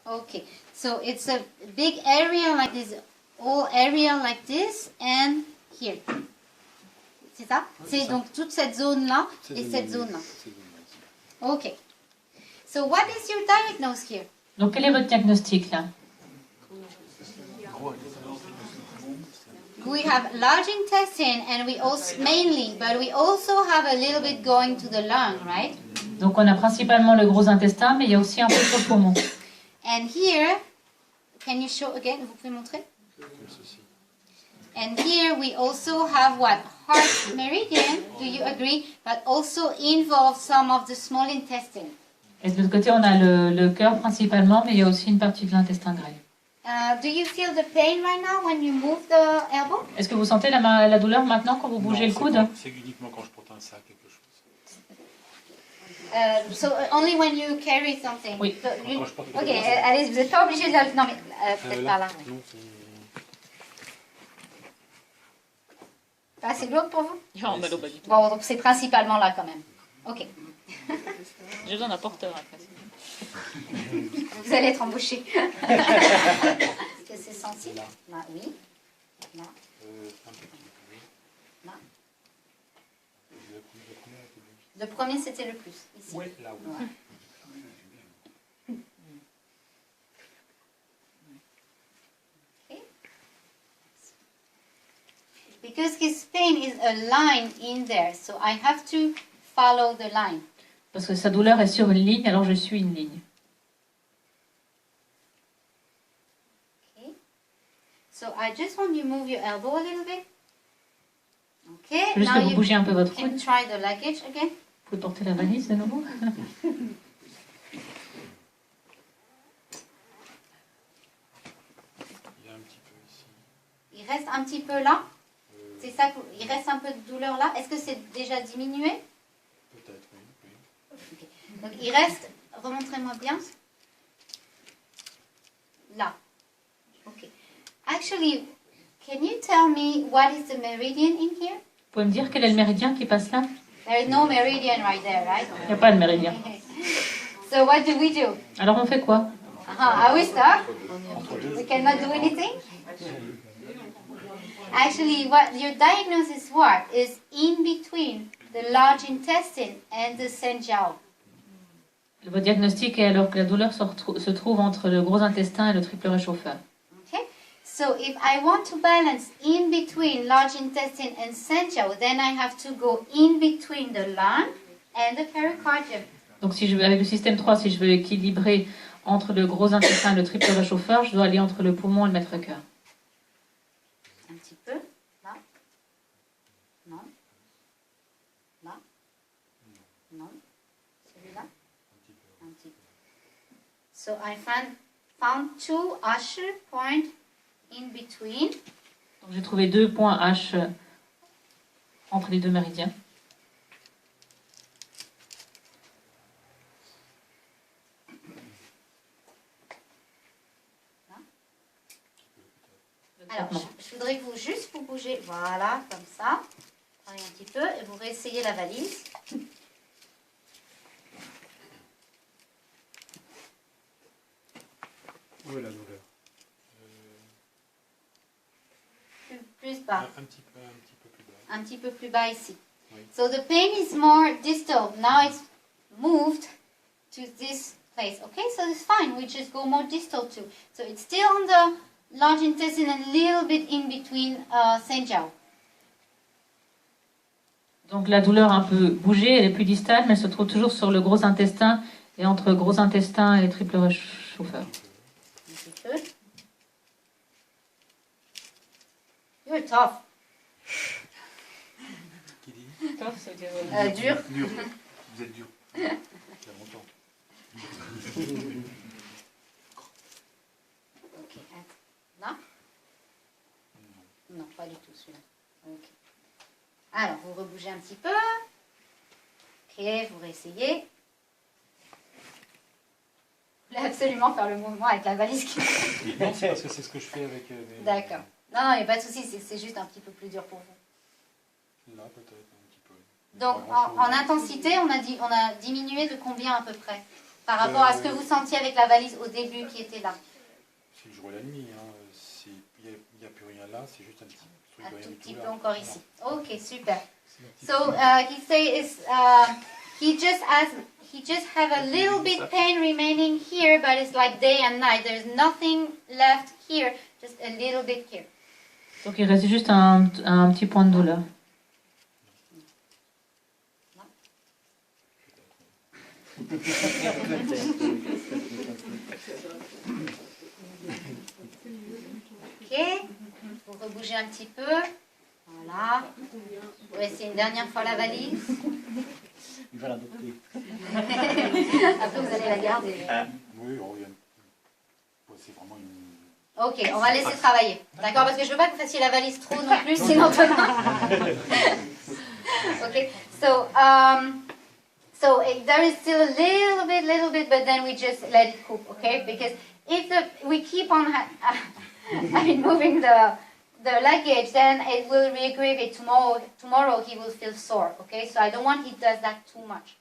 Okay, so it's a big area like this, whole area like this, and here. C'est ça? C'est donc toute cette zone-là et cette zone-là. Okay. So what is your diagnosis here? Donc quel est votre diagnostic là? We have large intestine and we also mainly, but we also have a little bit going to the lung, right? Donc on a principalement le gros intestin, mais il y a aussi un peu sur le poumon. And here, can you show again? Vous pouvez montrer? And here we also have what? Heart meridian, do you agree? But also involves some of the small intestine. Et de l'autre côté, on a le cœur principalement, mais il y a aussi une partie de l'intestin grêle. Do you feel the pain right now when you move the elbow? Est-ce que vous sentez la douleur maintenant quand vous bougez le coude? C'est uniquement quand je porte un sac, quelque chose. So only when you carry something. Oui. So ok, allez, vous n'êtes pas obligé de la... Non, mais peut-être par là. Oui. Non, Ah, c'est lourd pour vous? Non, mais non, pas du tout. Bon, donc c'est principalement là quand même. Ok. J'ai besoin d'un porteur après. Vous allez être embauché. Est-ce que c'est sensible? Là, oui. Là. un peu plus. Là. Le premier était bien. Le premier, c'était le plus. Ici. Oui, là, oui. Ouais. Okay. Because his pain is a line in there, so I have to follow the line. Parce que sa douleur est sur une ligne, alors je suis une ligne. Okay. So I just want you to move your elbow a little bit. Okay. Juste que vous bougez un peu votre can coude. try the luggage again. Vous pouvez porter la valise de nouveau. Il y a un petit peu ici. Il reste un petit peu là. C'est ça, il reste un peu de douleur là. Est-ce que c'est déjà diminué? Peut-être, oui. Okay. Donc il reste, remontrez-moi bien. Là. Ok. Actually, can you tell me what is the meridian in here? Vous pouvez me dire quel est le méridien qui passe là? There is no meridian right there, right? Il n'y a pas de méridien. So what do we do? Alors on fait quoi? Are we stuck? We cannot do anything? Actually, what your diagnosis what is in between the large intestine and the Senjiao. Votre diagnostic est alors que la douleur se trouve entre le gros intestin et le triple réchauffeur. Okay? So if I want to balance in between large intestine and Senjiao, then I have to go in between the lung and the pericardium. Donc si je veux, avec le système 3, si je veux équilibrer entre le gros intestin et le triple réchauffeur, je dois aller entre le poumon et le maître-cœur. Un petit peu, là. Non. Là. Non. Celui-là. Un petit peu. So I found two usher points in between. Donc j'ai trouvé 2 points H entre les deux méridiens. Alors, je voudrais que vous juste vous bougez, voilà, comme ça. Prenez un petit peu et vous réessayez la valise. Où est la douleur? Plus bas. Un petit peu plus bas. Un petit peu plus bas ici. Oui. So the pain is more distal. Now it's moved to this place. Okay, so it's fine. We just go more distal too. So it's still on the large intestine and a little bit in between Senjiao. Donc la douleur a un peu bougé, elle est plus distale, mais elle se trouve toujours sur le gros intestin et entre gros intestin et triple réchauffeur. Un petit peu. You're tough. Qui dit? Toi, ça veut dire... Dur. Dur. Vous êtes dur. Il y a longtemps. Ok, là? Non, pas du tout celui-là. Ok. Alors, vous rebougez un petit peu. Ok, vous réessayez. Vous voulez absolument faire le mouvement avec la valise qui... Non, c'est parce que c'est ce que je fais avec mes... D'accord. Non, il n'y a pas de souci, c'est juste un petit peu plus dur pour vous. Là, peut-être un petit peu. Donc, en intensité, on a diminué de combien à peu près? par rapport à ce que vous sentiez avec la valise au début qui était là? C'est le jour et la nuit. Hein. Il n'y a plus rien là, c'est juste un petit truc Un de rien tout du petit tout peu là. encore ici. Ok, super. C'est un petit So he says he just have a little bit pain remaining here, but it's like day and night. There's nothing left here, just a little bit here. Donc il reste juste un petit point de douleur. Ok, vous rebougez un petit peu. Voilà. Vous essayer une dernière fois la valise. Il va l'adopter. Après, vous allez la garder. Oui, oh, c'est vraiment une... Ok, on va laisser travailler. D'accord, parce que je veux pas que vous fassiez la valise trop non plus, sinon ok, so there is still a little bit, but then we just let it cook, okay? Because if we keep on moving the luggage, then it will re-aggravate tomorrow. Tomorrow he will feel sore, okay? So I don't want he does that too much.